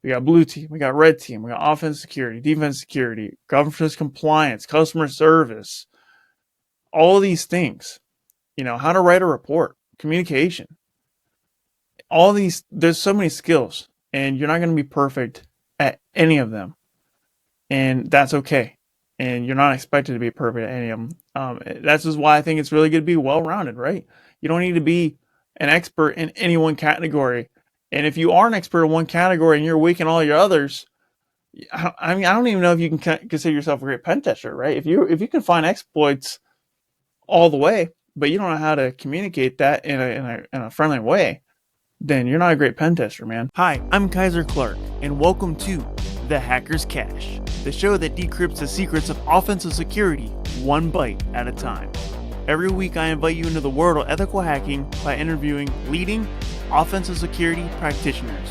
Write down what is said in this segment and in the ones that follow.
We got blue team, we got red team, we got offense security, defense security, governance compliance, customer service, all these things. How to write a report, communication, all these. There's so many skills, and you're not going to be perfect at any of them, and that's okay. And you're not expected to be perfect at any of them. That's just why I think it's really good to be well-rounded, right? You don't need to be an expert in any one category. And if you are an expert in one category and you're weak in all your others, I mean, I don't even know if you can consider yourself a great pen tester, right? If you can find exploits all the way, but you don't know how to communicate that in a friendly way, then you're not a great pen tester, man. Hi, I'm Kyser Clark, and welcome to The Hacker's Cache, the show that decrypts the secrets of offensive security one bite at a time. Every week, I invite you into the world of ethical hacking by interviewing leading offensive security practitioners.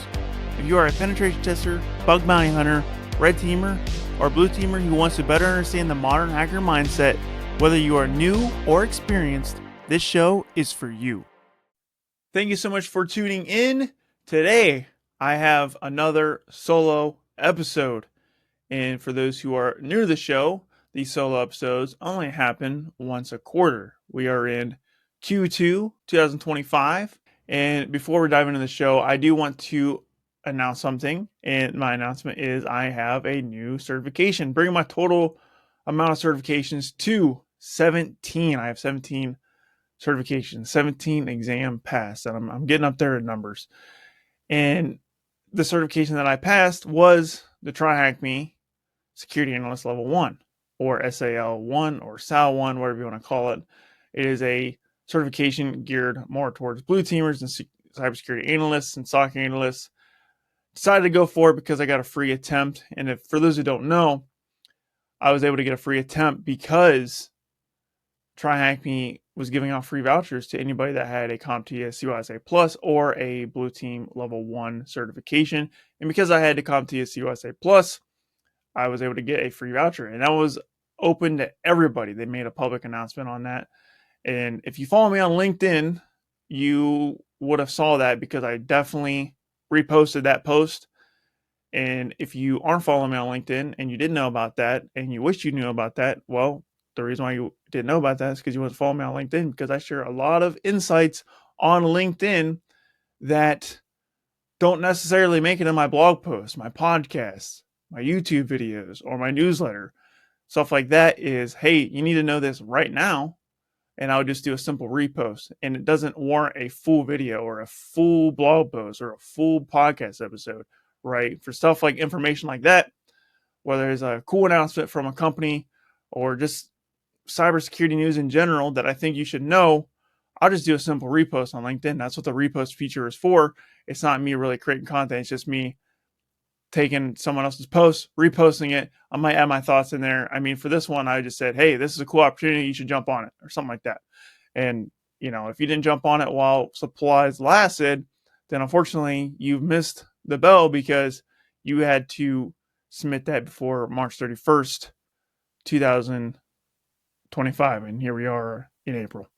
If you are a penetration tester, bug bounty hunter, red teamer, or blue teamer who wants to better understand the modern hacker mindset, whether you are new or experienced, this show is for you. Thank you so much for tuning in. Today, I have another solo episode. And for those who are new to the show, these solo episodes only happen once a quarter. We are in Q2 2025. And before we dive into the show, I do want to announce something. And my announcement is I have a new certification, bringing my total amount of certifications to 17. I have 17 certifications, 17 exam passed, and I'm getting up there in numbers. And the certification that I passed was the TryHackMe Security Analyst Level 1, or SAL 1, or SAL 1, whatever you want to call it. It is a certification geared more towards blue teamers and cybersecurity analysts and SOC analysts. Decided to go for it because I got a free attempt. And for those who don't know, I was able to get a free attempt because TryHackMe was giving out free vouchers to anybody that had a CompTIA CYSA Plus or a Blue Team Level 1 certification. And because I had the CompTIA CYSA Plus, I was able to get a free voucher. And that was open to everybody. They made a public announcement on that. And if you follow me on LinkedIn, you would have saw that because I definitely reposted that post. And if you aren't following me on LinkedIn and you didn't know about that and you wish you knew about that, well, the reason why you didn't know about that is because you wasn't following me on LinkedIn, because I share a lot of insights on LinkedIn that don't necessarily make it in my blog posts, my podcasts, my YouTube videos, or my newsletter. Stuff like that is, hey, you need to know this right now. And I would just do a simple repost. And it doesn't warrant a full video or a full blog post or a full podcast episode, right? For stuff like information like that, whether it's a cool announcement from a company or just cybersecurity news in general that I think you should know, I'll just do a simple repost on LinkedIn. That's what the repost feature is for. It's not me really creating content. It's just me taking someone else's post, reposting it. I might add my thoughts in there. I mean, for this one, I just said, hey, this is a cool opportunity. You should jump on it, or something like that. And, if you didn't jump on it while supplies lasted, then unfortunately you've missed the bell because you had to submit that before March 31st, 2025. And here we are in April.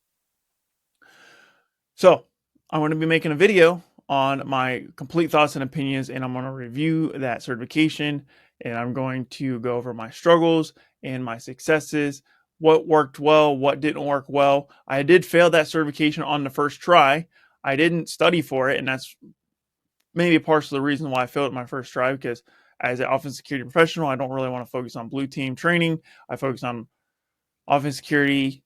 So I'm going to be making a video on my complete thoughts and opinions, and I'm going to review that certification, and I'm going to go over my struggles and my successes, what worked well, what didn't work well. I did fail that certification on the first try. I didn't study for it, and that's maybe partially the reason why I failed at my first try, because as an offensive security professional, I don't really want to focus on blue team training. I focus on offensive security,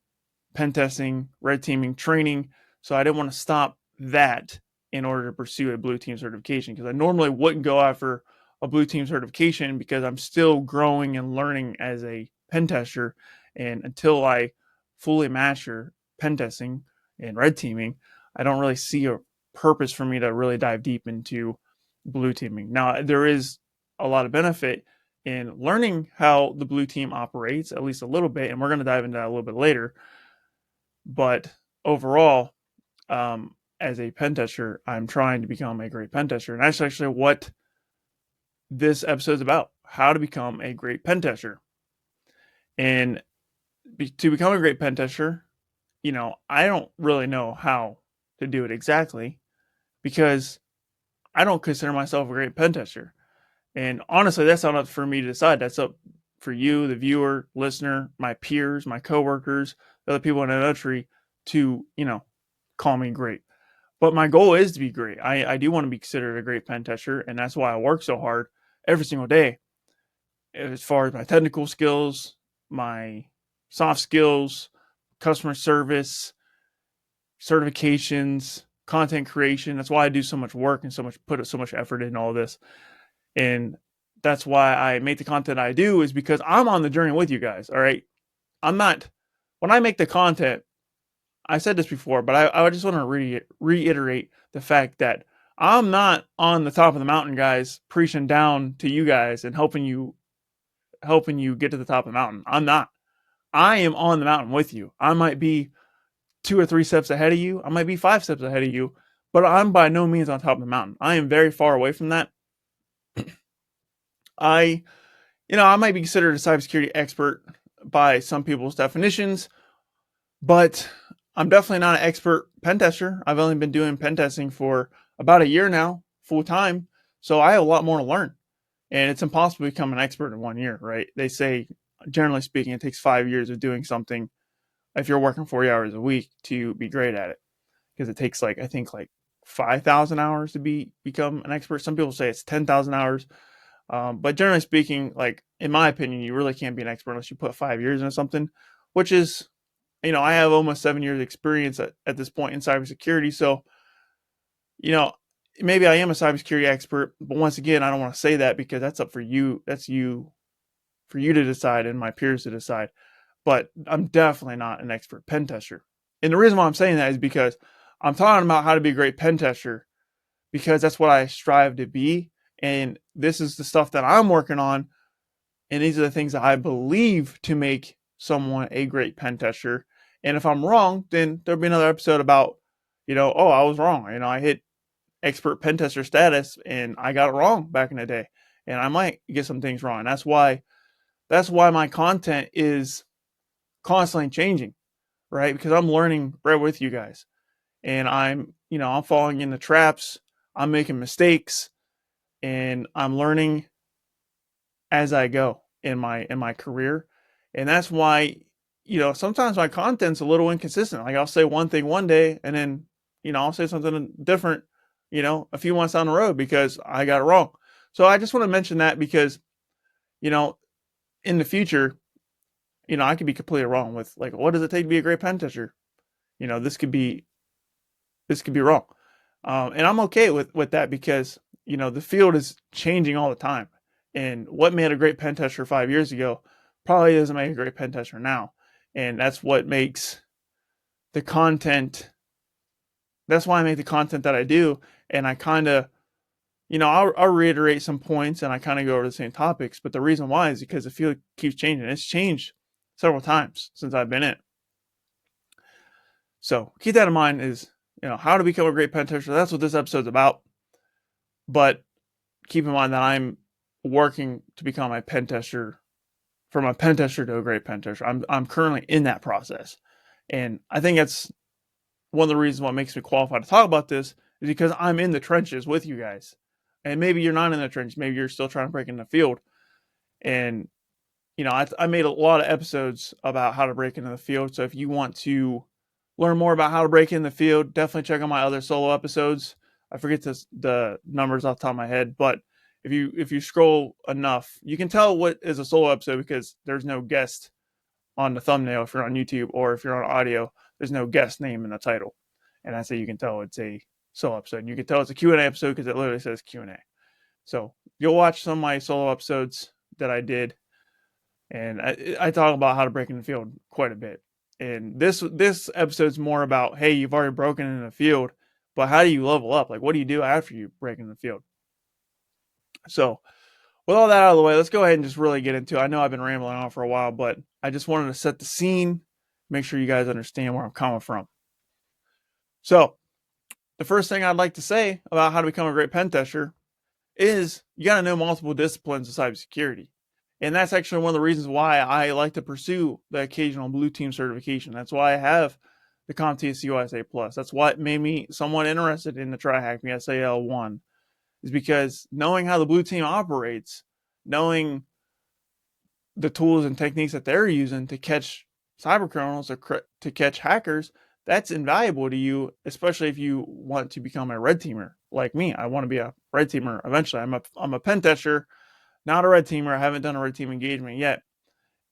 pen testing, red teaming training. So I didn't want to stop that in order to pursue a blue team certification, because I normally wouldn't go after a blue team certification because I'm still growing and learning as a pen tester. And until I fully master pen testing and red teaming, I don't really see a purpose for me to really dive deep into blue teaming. Now, there is a lot of benefit in learning how the blue team operates, at least a little bit, and we're going to dive into that a little bit later. But overall, as a pen tester, I'm trying to become a great pen tester. And that's actually what this episode is about: how to become a great pen tester. And to become a great pen tester, I don't really know how to do it exactly, because I don't consider myself a great pen tester. And honestly, that's not up for me to decide. That's up for you, the viewer, listener, my peers, my coworkers, the other people in the industry to, call me great. But my goal is to be great. I do want to be considered a great pen tester, and that's why I work so hard every single day. As far as my technical skills, my soft skills, customer service, certifications, content creation. That's why I do so much work and put so much effort in all this. And that's why I make the content I do, is because I'm on the journey with you guys. All right. I'm not, when I make the content, I said this before, but I just want to reiterate the fact that I'm not on the top of the mountain, guys, preaching down to you guys and helping you get to the top of the mountain. I'm not. I am on the mountain with you. I might be 2 or 3 steps ahead of you. I might be 5 steps ahead of you, but I'm by no means on top of the mountain. I am very far away from that. I, I might be considered a cybersecurity expert by some people's definitions, but I'm definitely not an expert pen tester. I've only been doing pen testing for about a year now, full time. So I have a lot more to learn. And it's impossible to become an expert in 1 year, right? They say, generally speaking, it takes 5 years of doing something if you're working 40 hours a week to be great at it. Because it takes I think 5,000 hours to become an expert. Some people say it's 10,000 hours. But generally speaking, in my opinion, you really can't be an expert unless you put 5 years into something, which is, I have almost 7 years experience at this point in cybersecurity. So, you know, maybe I am a cybersecurity expert, but once again, I don't want to say that because that's up for you. That's for you to decide and my peers to decide. But I'm definitely not an expert pen tester. And the reason why I'm saying that is because I'm talking about how to be a great pen tester, because that's what I strive to be. And this is the stuff that I'm working on. And these are the things that I believe to make someone a great pen tester. And if I'm wrong, then there'll be another episode about, oh, I was wrong. I hit expert pen tester status and I got it wrong back in the day. And I might get some things wrong. And that's why my content is constantly changing, right? Because I'm learning right with you guys. And I'm falling into traps. I'm making mistakes and I'm learning as I go in my career. And that's why, sometimes my content's a little inconsistent. Like I'll say one thing one day and then, I'll say something different, a few months down the road because I got it wrong. So I just want to mention that because, you know, in the future, I could be completely wrong with what does it take to be a great pen tester? This could be wrong. And I'm okay with that because, the field is changing all the time. And what made a great pen tester 5 years ago probably doesn't make a great pen tester now. And that's what makes the content. That's why I make the content that I do. And I kind of, I'll reiterate some points and I kind of go over the same topics. But the reason why is because the field keeps changing. It's changed several times since I've been in. So keep that in mind is, how to become a great pen tester. That's what this episode's about. But keep in mind that I'm working to become a pen tester, from a pen tester to a great pen tester. I'm currently in that process. And I think that's one of the reasons what makes me qualified to talk about this is because I'm in the trenches with you guys. And maybe you're not in the trenches. Maybe you're still trying to break in the field. And, I made a lot of episodes about how to break into the field. So if you want to learn more about how to break in the field, definitely check out my other solo episodes. I forget the numbers off the top of my head, but if you scroll enough, you can tell what is a solo episode because there's no guest on the thumbnail if you're on YouTube, or if you're on audio, there's no guest name in the title. And that's how you can tell it's a solo episode. And you can tell it's a Q&A episode because it literally says Q&A. So you'll watch some of my solo episodes that I did, and I talk about how to break in the field quite a bit. And this episode's more about, hey, you've already broken in the field, but how do you level up? What do you do after you break in the field? So with all that out of the way, let's go ahead and just really get into it. I know I've been rambling on for a while, but I just wanted to set the scene, make sure you guys understand where I'm coming from. So the first thing I'd like to say about how to become a great pen tester is you got to know multiple disciplines of cybersecurity. And that's actually one of the reasons why I like to pursue the occasional blue team certification. That's why I have the CompTIA COSA Plus. That's what made me somewhat interested in the TryHack Me SAL1 is because knowing how the blue team operates, knowing the tools and techniques that they're using to catch cyber criminals or to catch hackers, that's invaluable to you, especially if you want to become a red teamer like me. I want to be a red teamer eventually. I'm a pen tester, not a red teamer. I haven't done a red team engagement yet,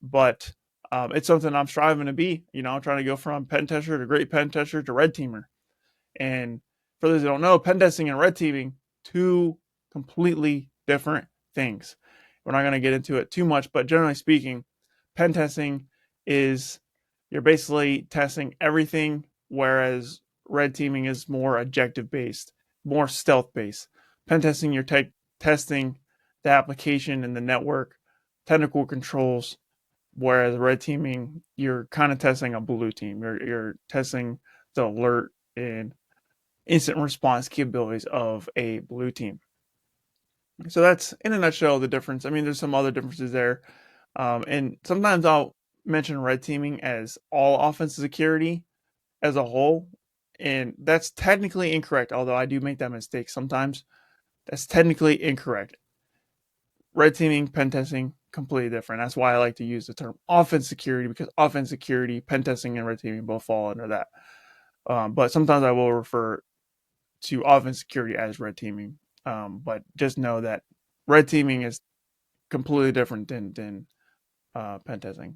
but it's something I'm striving to be. I'm trying to go from pen tester to great pen tester to red teamer. And for those who don't know, pen testing and red teaming, two completely different things. We're not going to get into it too much, but generally speaking, pen testing is you're basically testing everything, whereas red teaming is more objective based, more stealth based. Pen testing, you're testing the application and the network, technical controls, whereas red teaming, you're kind of testing a blue team. You're testing the alert and instant response capabilities of a blue team. So that's in a nutshell the difference. I mean, there's some other differences there, and sometimes I'll mention red teaming as all offensive security as a whole, and that's technically incorrect. Although I do make that mistake sometimes, that's technically incorrect. Red teaming, pen testing, completely different. That's why I like to use the term offensive security, because offensive security, pen testing, and red teaming both fall under that. But sometimes I will refer to offensive security as red teaming. But just know that red teaming is completely different than pen testing.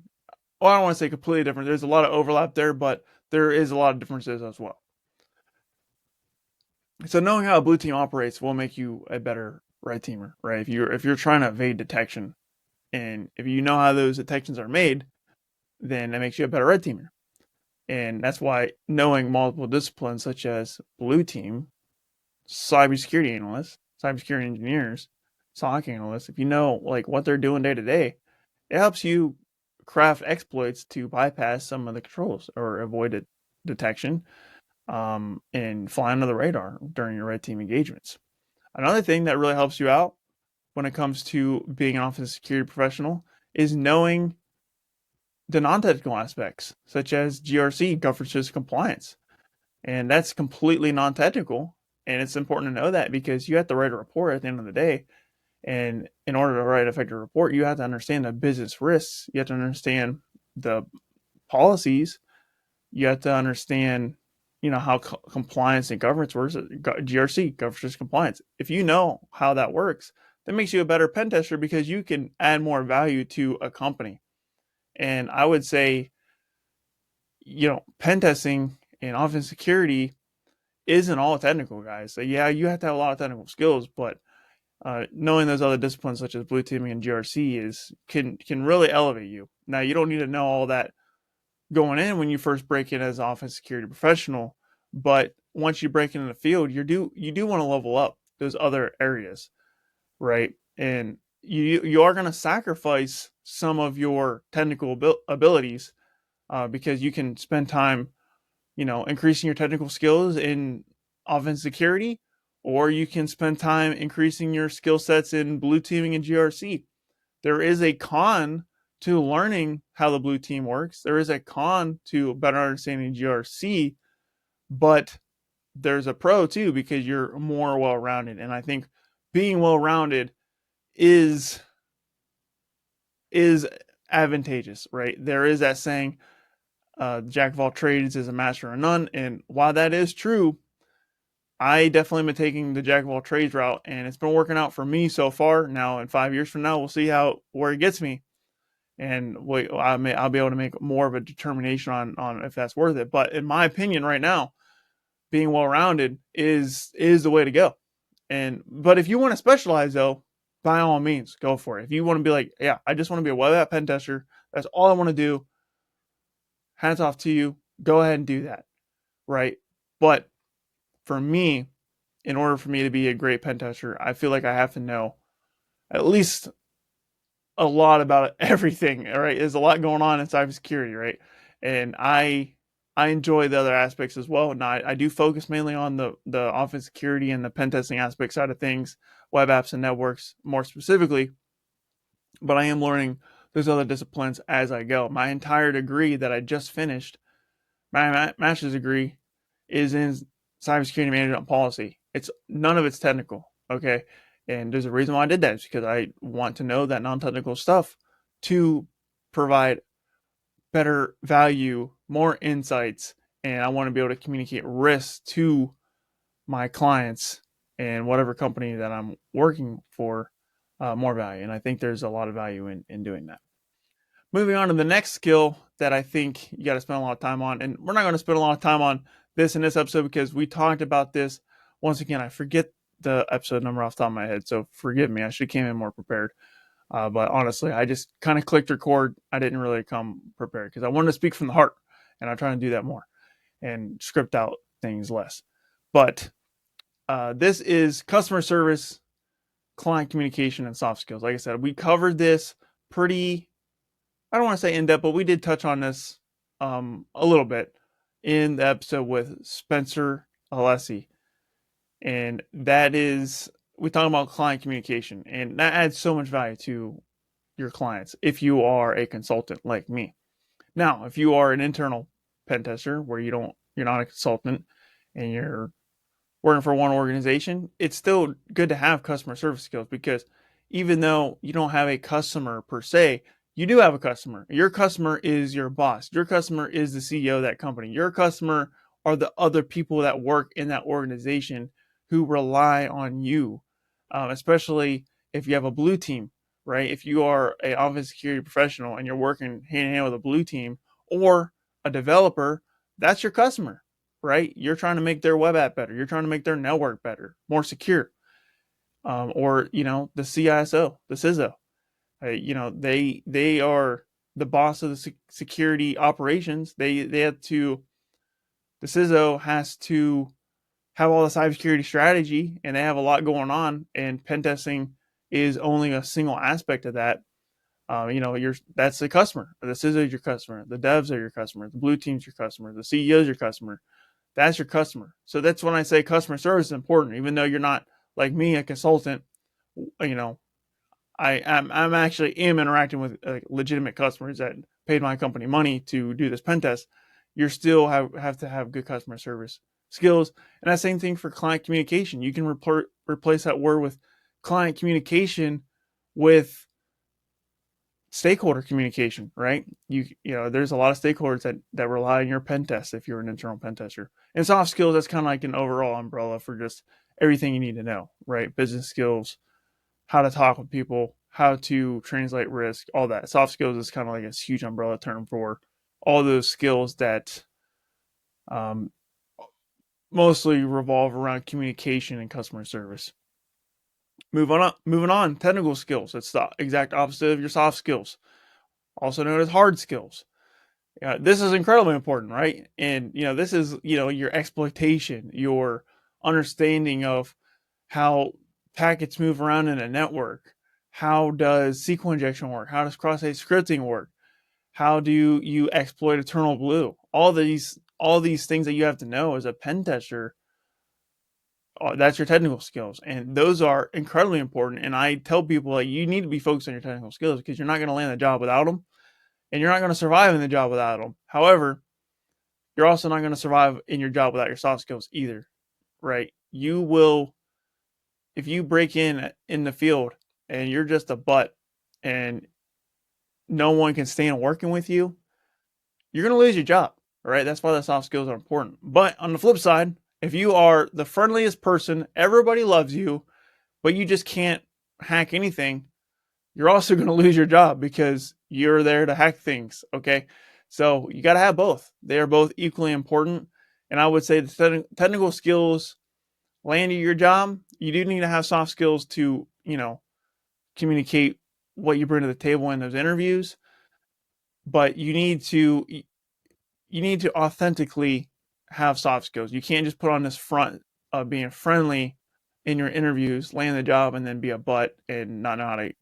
Well, I don't want to say completely different. There's a lot of overlap there, but there is a lot of differences as well. So knowing how a blue team operates will make you a better red teamer, right? If you're trying to evade detection, and if you know how those detections are made, then that makes you a better red teamer. And that's why knowing multiple disciplines such as blue team, cybersecurity analysts, cybersecurity engineers, SOC analysts, if you know like what they're doing day to day, it helps you craft exploits to bypass some of the controls or avoid detection, and fly under the radar during your red team engagements. Another thing that really helps you out when it comes to being an offensive security professional is knowing the non-technical aspects, such as GRC, governance compliance. And that's completely non-technical. And it's important to know that because you have to write a report at the end of the day. And in order to write an effective report, you have to understand the business risks. You have to understand the policies. You have to understand, how compliance and governance works. GRC, governance compliance. If you know how that works, that makes you a better pen tester because you can add more value to a company. And I would say, pen testing and offensive security isn't all technical, guys. So yeah, you have to have a lot of technical skills, but knowing those other disciplines such as blue teaming and GRC can really elevate you. Now you don't need to know all that going in when you first break in as an offensive security professional, but once you break into the field, you do want to level up those other areas, right? And you are going to sacrifice some of your technical abilities, because you can spend time, increasing your technical skills in offensive security, or you can spend time increasing your skill sets in blue teaming and GRC. There is a con to learning how the blue team works. There is a con to better understanding GRC, but there's a pro too because you're more well-rounded. And I think being well-rounded is is advantageous, right? There is that saying, jack of all trades is a master of none. And while that is true, I definitely been taking the jack of all trades route, and it's been working out for me so far. Now, in 5 years from now, we'll see where it gets me, and I'll be able to make more of a determination on if that's worth it. But in my opinion, right now, being well rounded is the way to go. But if you want to specialize though, by all means, go for it. If you want to be like, yeah, I just want to be a web app pen tester, that's all I want to do. Hands off to you. Go ahead and do that, right? But for me, in order for me to be a great pen tester, I feel like I have to know at least a lot about everything. All right, there's a lot going on in cybersecurity, right? And I enjoy the other aspects as well. Now I do focus mainly on the offensive security and the pen testing aspect side of things, web apps and networks more specifically. But I am learning those other disciplines as I go. My entire degree that I just finished, my master's degree, is in cybersecurity management policy. None of it's technical. Okay. And there's a reason why I did that. It's because I want to know that non-technical stuff to provide better value, more insights, and I want to be able to communicate risks to my clients and whatever company that I'm working for more value. And I think there's a lot of value in doing that. Moving on to the next skill that I think you got to spend a lot of time on. And we're not going to spend a lot of time on this in this episode because we talked about this. Once again, I forget the episode number off the top of my head. So forgive me. I should have came in more prepared. But honestly, I just kind of clicked record. I didn't really come prepared because I wanted to speak from the heart. And I'm trying to do that more and script out things less. But this is customer service, client communication, and soft skills. Like I said, we covered this pretty, I don't want to say in depth, but we did touch on this a little bit in the episode with Spencer Alessi. And that is, we talk about client communication, and that adds so much value to your clients if you are a consultant like me. Now, if you are an internal pen tester where you're not a consultant and you're working for one organization, it's still good to have customer service skills because even though you don't have a customer per se, you do have a customer. Your customer is your boss. Your customer is the CEO of that company. Your customer are the other people that work in that organization who rely on you, especially if you have a blue team, right? If you are a offensive security professional and you're working hand in hand with a blue team or a developer, that's your customer, right? You're trying to make their web app better. You're trying to make their network better, more secure. Or the CISO, the CISO, they are the boss of the security operations. They have to. The CISO has to have all the cybersecurity strategy, and they have a lot going on. And pen testing is only a single aspect of that. That's the customer. The CISO is your customer. The devs are your customer. The blue team's your customer. The CEO is your customer. That's your customer. So that's when I say customer service is important, even though you're not like me, a consultant. You know, I'm actually am interacting with legitimate customers that paid my company money to do this pen test. You still have to have good customer service skills, and that same thing for client communication. You can replace that word with client communication with stakeholder communication, right? There's a lot of stakeholders that rely on your pen test if you're an internal pen tester. And soft skills, that's kind of like an overall umbrella for just everything you need to know, right? Business skills, how to talk with people, how to translate risk, all that. Soft skills is kind of like a huge umbrella term for all those skills that um, mostly revolve around communication and customer service. Moving on, technical skills. That's the exact opposite of your soft skills, also known as hard skills. This is incredibly important, right? And this is your exploitation, your understanding of how packets move around in a network. How does SQL injection work? How does cross-site scripting work? How do you exploit Eternal Blue? All these things that you have to know as a pen tester. That's your technical skills, and those are incredibly important. And I tell people like you need to be focused on your technical skills because you're not going to land the job without them, and you're not going to survive in the job without them. However, you're also not going to survive in your job without your soft skills either, right? You will, if you break in the field and you're just a butt and no one can stand working with you, you're going to lose your job, right? That's why the soft skills are important. But on the flip side, if you are the friendliest person, everybody loves you, but you just can't hack anything, you're also going to lose your job because you're there to hack things, okay? So you got to have both. They are both equally important. And I would say the technical skills land you your job. You do need to have soft skills to, communicate what you bring to the table in those interviews. But you need to authentically have soft skills. You can't just put on this front of being friendly in your interviews, land the job, and then be a butt and not know how to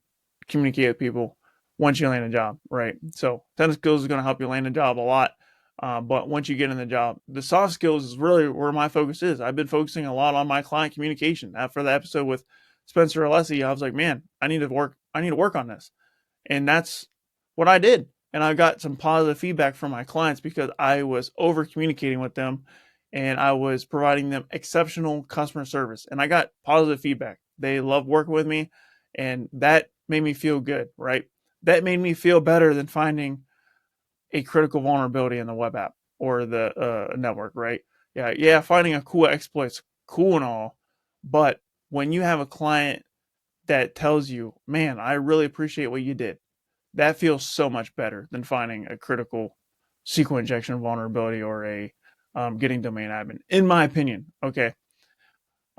communicate with people once you land a job, right? So technical skills is going to help you land a job a lot. But once you get in the job, the soft skills is really where my focus is. I've been focusing a lot on my client communication. After the episode with Spencer Alessi, I was like, man, I need to work on this. And that's what I did. And I got some positive feedback from my clients because I was over communicating with them and I was providing them exceptional customer service. And I got positive feedback. They love working with me, and that made me feel good, right? That made me feel better than finding a critical vulnerability in the web app or the network, right? Yeah, finding a cool exploit's cool and all, but when you have a client that tells you, man, I really appreciate what you did, that feels so much better than finding a critical SQL injection vulnerability or a getting domain admin, in my opinion. Okay.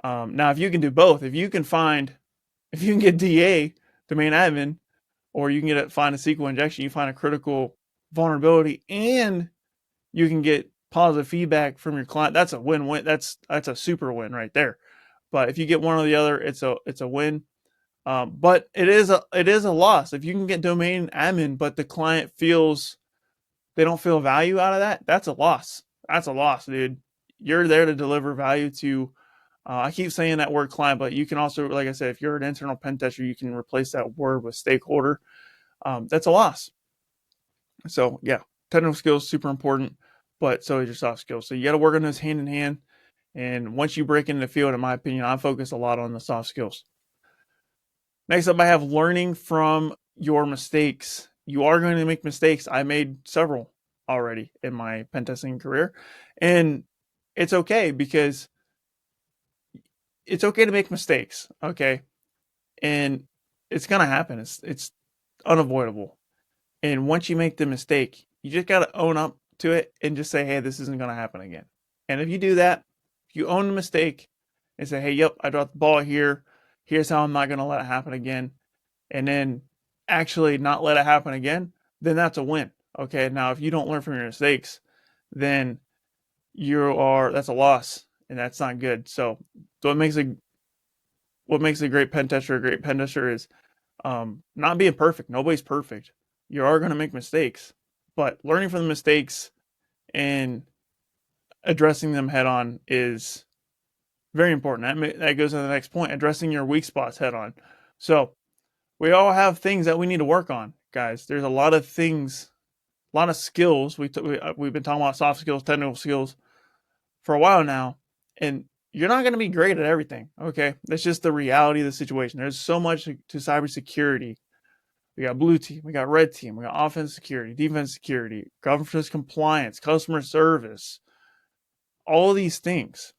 Now, if you can do both, if you can get DA, domain admin, or you can find a SQL injection, you find a critical vulnerability, and you can get positive feedback from your client. That's a win-win. That's a super win right there. But if you get one or the other, it's a win. But it is a loss if you can get domain admin, but the client feels they don't feel value out of that. That's a loss. That's a loss, dude. You're there to deliver value to. I keep saying that word client, but you can also, like I said, if you're an internal pen tester, you can replace that word with stakeholder. That's a loss. So yeah, technical skills super important, but so is your soft skills. So you got to work on those hand in hand. And once you break into the field, in my opinion, I focus a lot on the soft skills. Next up, I have learning from your mistakes. You are going to make mistakes. I made several already in my pen testing career, and it's okay because it's okay to make mistakes. Okay, and it's gonna happen. It's unavoidable. And once you make the mistake, you just got to own up to it and just say, hey, this isn't going to happen again. And if you do that, if you own the mistake and say, hey, yep, I dropped the ball here. Here's how I'm not going to let it happen again. And then actually not let it happen again, then that's a win. Okay. Now, if you don't learn from your mistakes, then that's a loss, and that's not good. So what makes a great pen tester a great pen tester is not being perfect. Nobody's perfect. You are going to make mistakes, but learning from the mistakes and addressing them head on is very important. That goes to the next point, addressing your weak spots head on. So we all have things that we need to work on, guys. There's a lot of things, a lot of skills. We've been talking about soft skills, technical skills for a while now, and you're not going to be great at everything. Okay. That's just the reality of the situation. There's so much to cybersecurity. We got blue team, we got red team, we got offensive security, defense security, governance compliance, customer service, all of these things.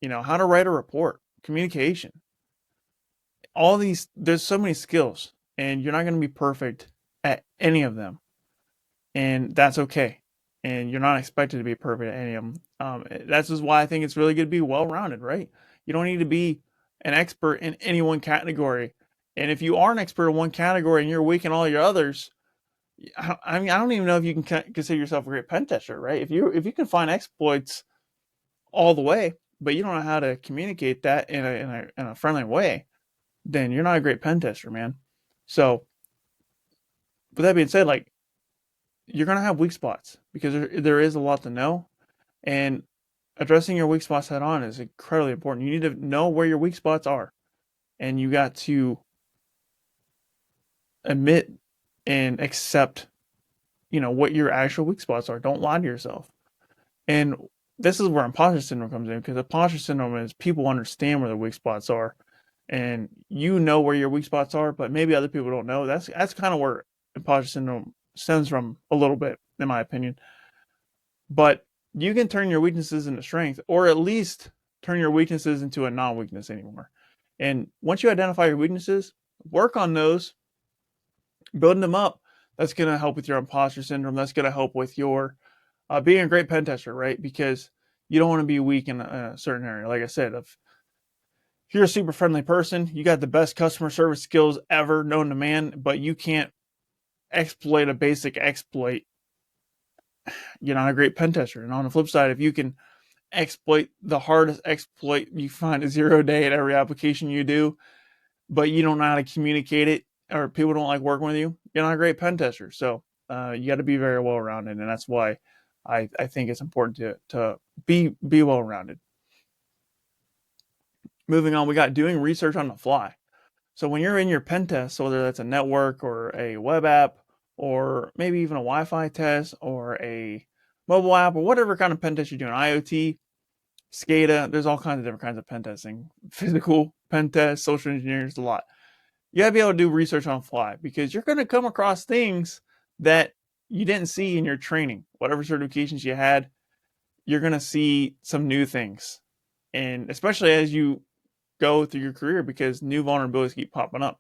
How to write a report, communication, all these. There's so many skills, and you're not going to be perfect at any of them, and that's okay. And you're not expected to be perfect at any of them. That's just why I think it's really good to be well-rounded, right? You don't need to be an expert in any one category. And if you are an expert in one category and you're weak in all your others, I mean, I don't even know if you can consider yourself a great pen tester, right? If you can find exploits all the way, but you don't know how to communicate that in a friendly way, then you're not a great pen tester, man. So, with that being said, like, you're gonna have weak spots because there is a lot to know, and addressing your weak spots head on is incredibly important. You need to know where your weak spots are, and you got to admit and accept, what your actual weak spots are. Don't lie to yourself. And this is where imposter syndrome comes in, because imposter syndrome is people understand where their weak spots are, and you know where your weak spots are, but maybe other people don't know. That's kind of where imposter syndrome stems from a little bit, in my opinion. But you can turn your weaknesses into strength, or at least turn your weaknesses into a non-weakness anymore. And once you identify your weaknesses, work on those, building them up. That's going to help with your imposter syndrome. That's going to help with your being a great pen tester, right? Because you don't want to be weak in a certain area. Like I said, if you're a super friendly person, you got the best customer service skills ever known to man, but you can't exploit a basic exploit, you're not a great pen tester. And on the flip side, if you can exploit the hardest exploit, you find a 0 day at every application you do, but you don't know how to communicate it, or people don't like working with you, you're not a great pen tester. So you got to be very well rounded, and that's why I think it's important to be well rounded. Moving on, we got doing research on the fly. So when you're in your pen test, whether that's a network or a web app, or maybe even a Wi-Fi test or a mobile app, or whatever kind of pen test you're doing, IoT, SCADA, there's all kinds of different kinds of pen testing. Physical pen test, social engineers, a lot. You gotta be able to do research on the fly because you're gonna come across things that you didn't see in your training. Whatever certifications you had, you're gonna see some new things. And especially as you go through your career because new vulnerabilities keep popping up.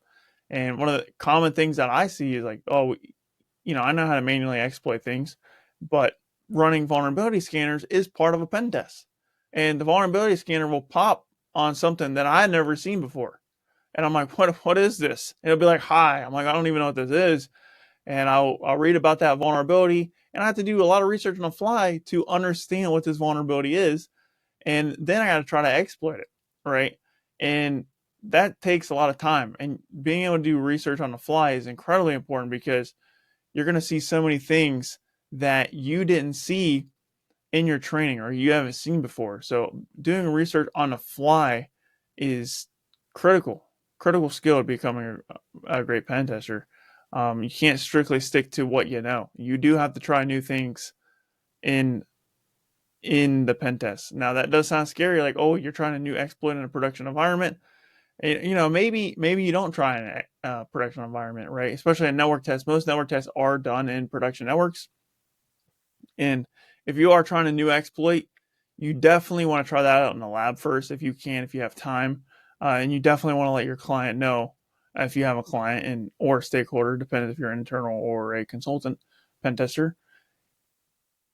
And one of the common things that I see is like, oh, I know how to manually exploit things, but running vulnerability scanners is part of a pen test. And the vulnerability scanner will pop on something that I had never seen before. And I'm like, what is this? And it'll be like, hi. I'm like, I don't even know what this is. And I'll read about that vulnerability. And I have to do a lot of research on the fly to understand what this vulnerability is. And then I got to try to exploit it. Right. And that takes a lot of time. And being able to do research on the fly is incredibly important because you're going to see so many things that you didn't see in your training or you haven't seen before. So doing research on the fly is critical skill to becoming a great pen tester. You can't strictly stick to what you know. You do have to try new things in the pen test. Now that does sound scary, like, oh, you're trying a new exploit in a production environment. Maybe you don't try an production environment, right? Especially a network test. Most network tests are done in production networks. And if you are trying a new exploit, you definitely want to try that out in the lab first if you can, if you have time. And you definitely want to let your client know if you have a client and or stakeholder, depending if you're an internal or a consultant pen tester.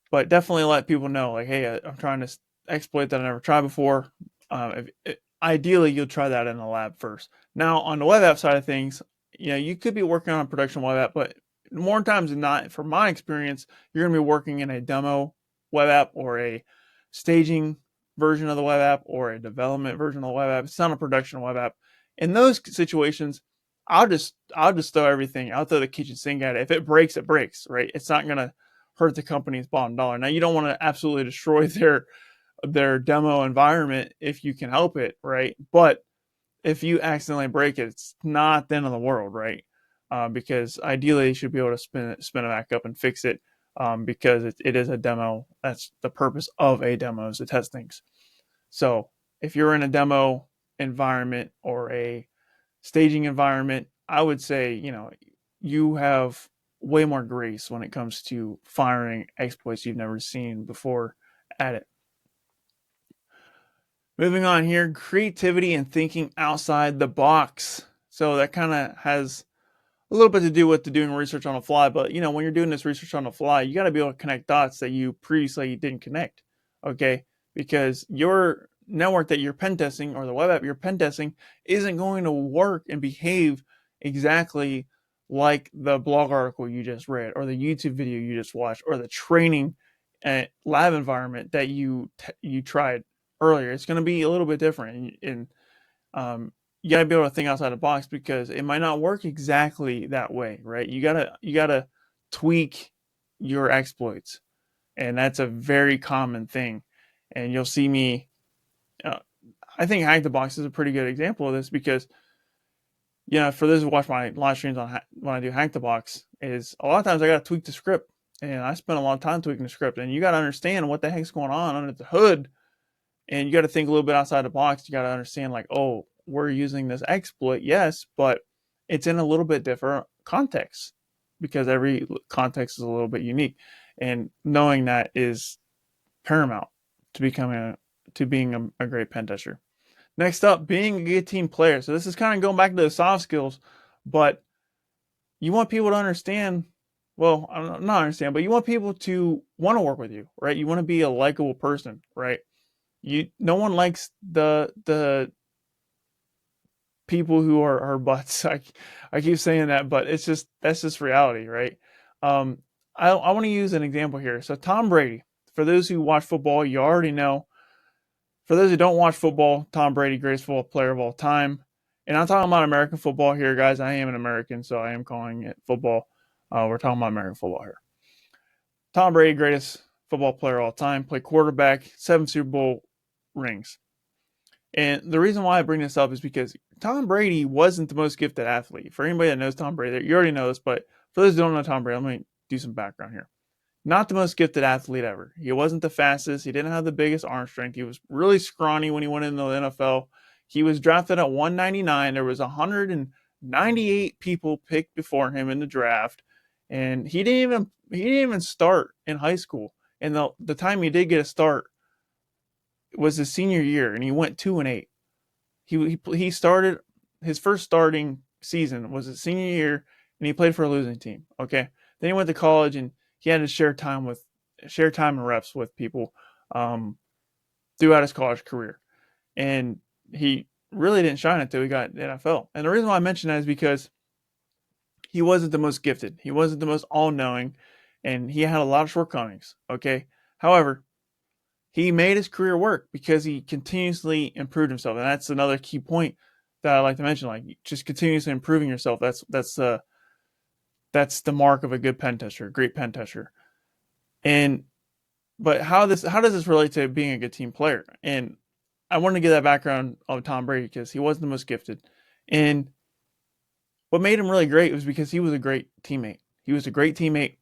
But definitely let people know, like, hey, I'm trying to exploit that I never tried before. Ideally, you'll try that in the lab first. Now, on the web app side of things, you could be working on a production web app, but more times than not, from my experience, you're going to be working in a demo web app or a staging version of the web app or a development version of the web app. It's not a production web app. In those situations, I'll just throw everything. I'll throw the kitchen sink at it. If it breaks, it breaks, right? It's not going to hurt the company's bottom dollar. Now, you don't want to absolutely destroy their demo environment if you can help it, right? But if you accidentally break it, it's not the end of the world, right? Because ideally you should be able to spin it back up and fix it because it is a demo. That's the purpose of a demo, is to test things. So if you're in a demo environment or a staging environment, I would say, you have way more grace when it comes to firing exploits you've never seen before at it. Moving on here, creativity and thinking outside the box. So that kind of has a little bit to do with doing research on the fly, but when you're doing this research on the fly, you got to be able to connect dots that you previously didn't connect. Okay, because your network that you're pen testing or the web app you're pen testing isn't going to work and behave exactly like the blog article you just read or the YouTube video you just watched or the training lab environment that you tried earlier. It's going to be a little bit different, and you got to be able to think outside the box because it might not work exactly that way, right? You gotta tweak your exploits, and that's a very common thing. And you'll see me. I think Hack the Box is a pretty good example of this because for those who watch my live streams on when I do Hack the Box, is a lot of times I got to tweak the script, and I spend a lot of time tweaking the script, and you got to understand what the heck's going on under the hood, and you got to think a little bit outside the box. You got to understand, like, oh, we're using this exploit, yes, but it's in a little bit different context because every context is a little bit unique, and knowing that is paramount to being a great pen tester. Next up, being a good team player. So this is kind of going back to the soft skills, but you want people to understand. Well, not understand, but you want people to want to work with you, right? You want to be a likable person, right? No one likes the people who are butts. I keep saying that, but that's just reality, right? I want to use an example here. So Tom Brady. For those who watch football, you already know. For those who don't watch football, Tom Brady, greatest football player of all time. And I'm talking about American football here, guys. I am an American, so I am calling it football. We're talking about American football here. Tom Brady, greatest football player of all time. Played quarterback, 7 Super Bowl rings. And the reason why I bring this up is because Tom Brady wasn't the most gifted athlete. For anybody that knows Tom Brady, you already know this, but for those who don't know Tom Brady, let me do some background here. Not the most gifted athlete ever. He wasn't the fastest. He didn't have the biggest arm strength. He was really scrawny when he went into the NFL. He was drafted at 199. There was 198 people picked before him in the draft, and he didn't even start in high school. And the time he did get a start was his senior year, and he went 2-8. He started his first starting season was his senior year, and he played for a losing team. Okay, then he went to college, and he had to share time and reps with people throughout his college career, and he really didn't shine until he got the NFL. And the reason why I mention that is because he wasn't the most gifted, he wasn't the most all-knowing, and he had a lot of shortcomings. Okay, however, he made his career work because he continuously improved himself, and that's another key point that I like to mention. Like, just continuously improving yourself. That's the mark of a good pen tester, a great pen tester. And but how does this relate to being a good team player? And I want to give that background of Tom Brady because he wasn't the most gifted, and what made him really great was because he was a great teammate. He was a great teammate.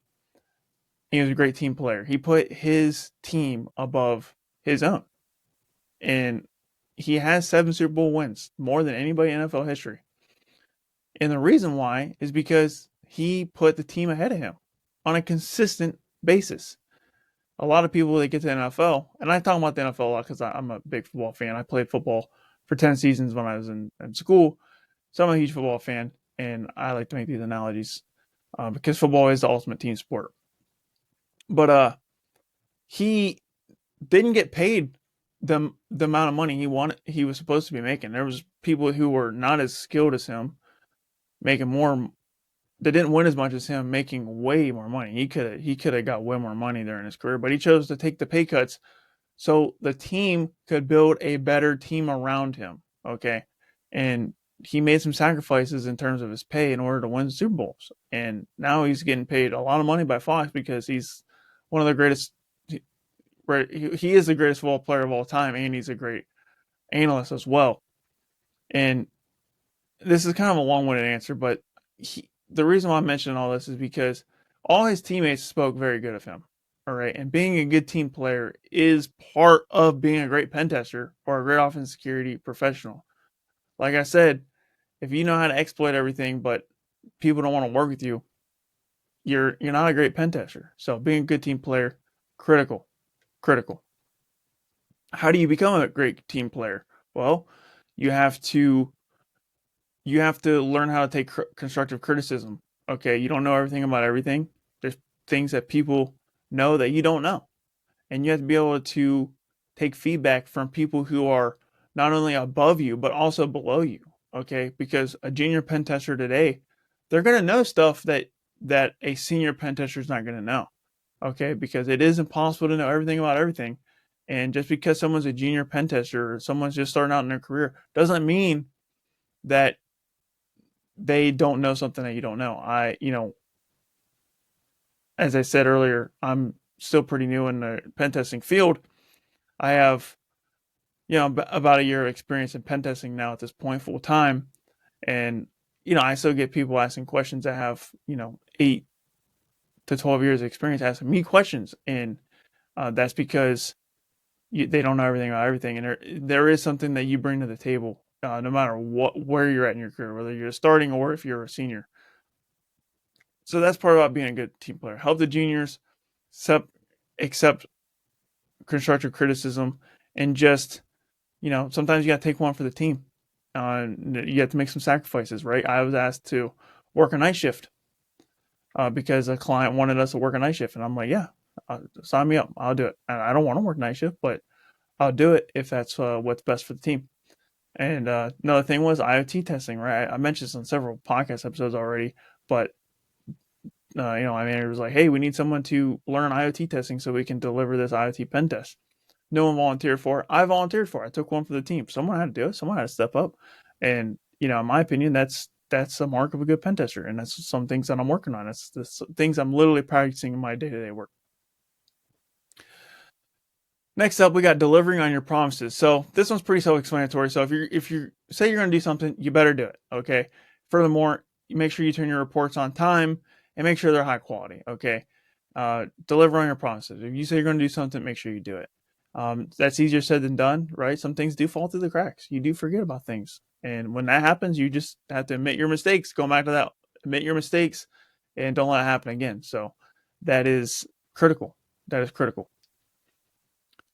He was a great team player. He put his team above his own, and he has 7 Super Bowl wins, more than anybody in NFL history. And the reason why is because he put the team ahead of him on a consistent basis. A lot of people that get to the NFL, and I talk about the NFL a lot because I'm a big football fan. I played football for 10 seasons when I was in school, so I'm a huge football fan, and I like to make these analogies because football is the ultimate team sport. But he didn't get paid the amount of money he was supposed to be making. There was people who were not as skilled as him making more. They didn't win as much as him, making way more money. He could have got way more money during his career, but he chose to take the pay cuts so the team could build a better team around him. Okay, and he made some sacrifices in terms of his pay in order to win Super Bowls, and now he's getting paid a lot of money by Fox because he's one of the greatest. He is the greatest football player of all time, and he's a great analyst as well. And this is kind of a long-winded answer, but the reason why I'm mentioning all this is because all his teammates spoke very good of him. All right, and being a good team player is part of being a great pen tester or a great offensive security professional. Like I said, if you know how to exploit everything, but people don't want to work with you, you're not a great pen tester. So being a good team player, critical, critical. How do you become a great team player? Well, you have to learn how to take constructive criticism. Okay, you don't know everything about everything. There's things that people know that you don't know, and you have to be able to take feedback from people who are not only above you but also below you. Okay, because a junior pen tester today, they're gonna know stuff that a senior pen tester is not gonna know. Okay, because it is impossible to know everything about everything. And just because someone's a junior pen tester or someone's just starting out in their career doesn't mean that they don't know something that you don't know. As I said earlier, I'm still pretty new in the pen testing field. I have, about a year of experience in pen testing now at this point, full time. And, I still get people asking questions that have, 8 to 12 years of experience asking me questions. And that's because they don't know everything about everything. And there is something that you bring to the table, no matter where you're at in your career, whether you're starting or if you're a senior. So that's part about being a good team player. Help the juniors accept constructive criticism, and just, sometimes you got to take one for the team. You have to make some sacrifices, right? I was asked to work a night shift because a client wanted us to work a night shift, and I'm like, yeah, sign me up. I'll do it. And I don't want to work night shift, but I'll do it if that's what's best for the team. And another thing was IoT testing, right? I mentioned this on several podcast episodes already, but my manager was like, "Hey, we need someone to learn IoT testing so we can deliver this IoT pen test." No one volunteered for it. I volunteered for it. I took one for the team. Someone had to do it. Someone had to step up. And in my opinion, that's a mark of a good pen tester. And that's some things that I'm working on. It's the things I'm literally practicing in my day-to-day work. Next up, we got delivering on your promises. So this one's pretty self-explanatory. So if you say you're going to do something, you better do it. Okay. Furthermore, you make sure you turn your reports on time and make sure they're high quality. Okay. Deliver on your promises. If you say you're going to do something, make sure you do it. That's easier said than done, right? Some things do fall through the cracks. You do forget about things. And when that happens, you just have to admit your mistakes. Go back to that, admit your mistakes and don't let it happen again. So that is critical. That is critical.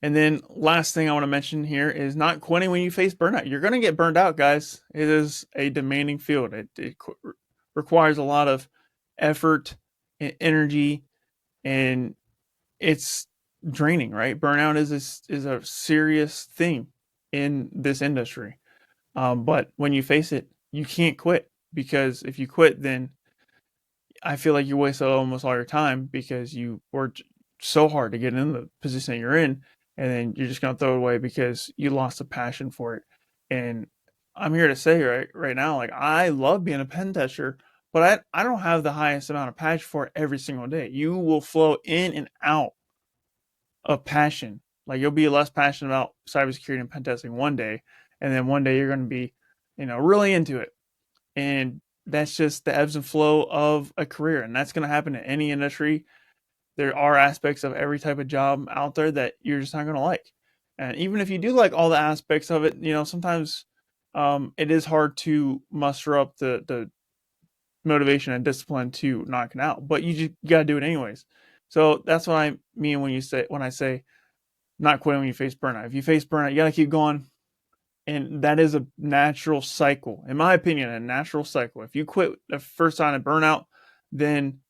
And then last thing I want to mention here is not quitting when you face burnout. You're going to get burned out, guys. It is a demanding field. It requires a lot of effort and energy, and it's draining, right? Burnout is a serious thing in this industry. But when you face it, you can't quit, because if you quit, then I feel like you wasted almost all your time because you worked so hard to get in the position that you're in, and then you're just gonna throw it away because you lost a passion for it. And I'm here to say right now, like, I love being a pen tester, but I don't have the highest amount of passion for it every single day. You will flow in and out of passion. Like, you'll be less passionate about cybersecurity and pen testing one day, and then one day you're going to be, really into it. And that's just the ebbs and flow of a career, and that's going to happen in any industry. There are aspects of every type of job out there that you're just not going to like, and even if you do like all the aspects of it, sometimes it is hard to muster up the motivation and discipline to knock it out. But you got to do it anyways. So that's what I mean when I say not quitting when you face burnout. If you face burnout, you got to keep going. And that is a natural cycle. In my opinion, a natural cycle. If you quit the first time of burnout, then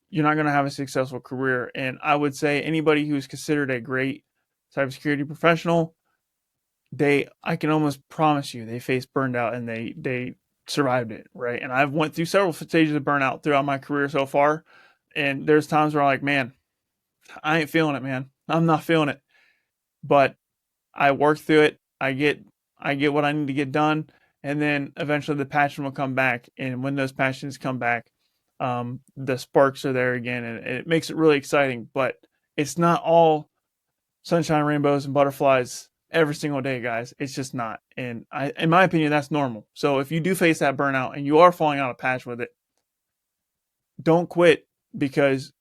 you're not going to have a successful career. And I would say anybody who's considered a great cybersecurity professional, I can almost promise you, they faced burnout and they survived it, right? And I've went through several stages of burnout throughout my career so far. And there's times where I'm like, man, I ain't feeling it, man. I'm not feeling it. But I work through it. I get what I need to get done, and then eventually the passion will come back. And when those passions come back, the sparks are there again, and it makes it really exciting. But it's not all sunshine, rainbows, and butterflies every single day, guys. It's just not. And in my opinion, that's normal. So if you do face that burnout and you are falling out of passion with it, don't quit, because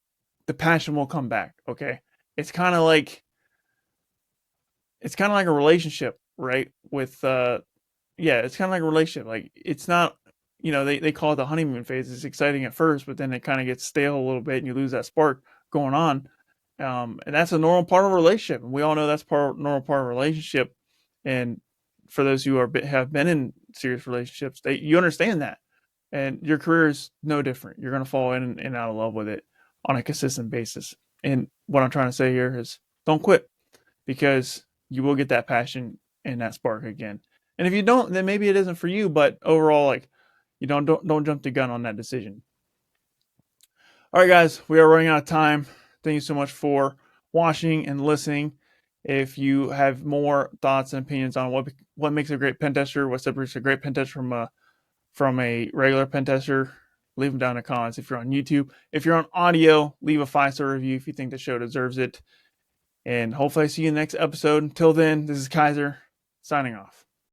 the passion will come back. Okay, it's kind of like a relationship, right? Yeah, it's kind of like a relationship. Like, it's not, they call it the honeymoon phase. It's exciting at first, but then it kind of gets stale a little bit, and you lose that spark going on. And that's a normal part of a relationship, and we all know that's normal part of a relationship. And for those who have been in serious relationships, you understand that, and your career is no different. You're going to fall in and out of love with it on a consistent basis. And what I'm trying to say here is, don't quit, because you will get that passion and that spark again. And if you don't, then maybe it isn't for you. But overall, like, don't jump the gun on that decision. All right, guys, we are running out of time. Thank you so much for watching and listening. If you have more thoughts and opinions on what makes a great pen tester, what separates a great pen tester from a regular pen tester, leave them down in the comments. If you're on YouTube, if you're on audio, leave a 5-star review if you think the show deserves it. And hopefully I see you in the next episode. Until then, this is Kyser, signing off.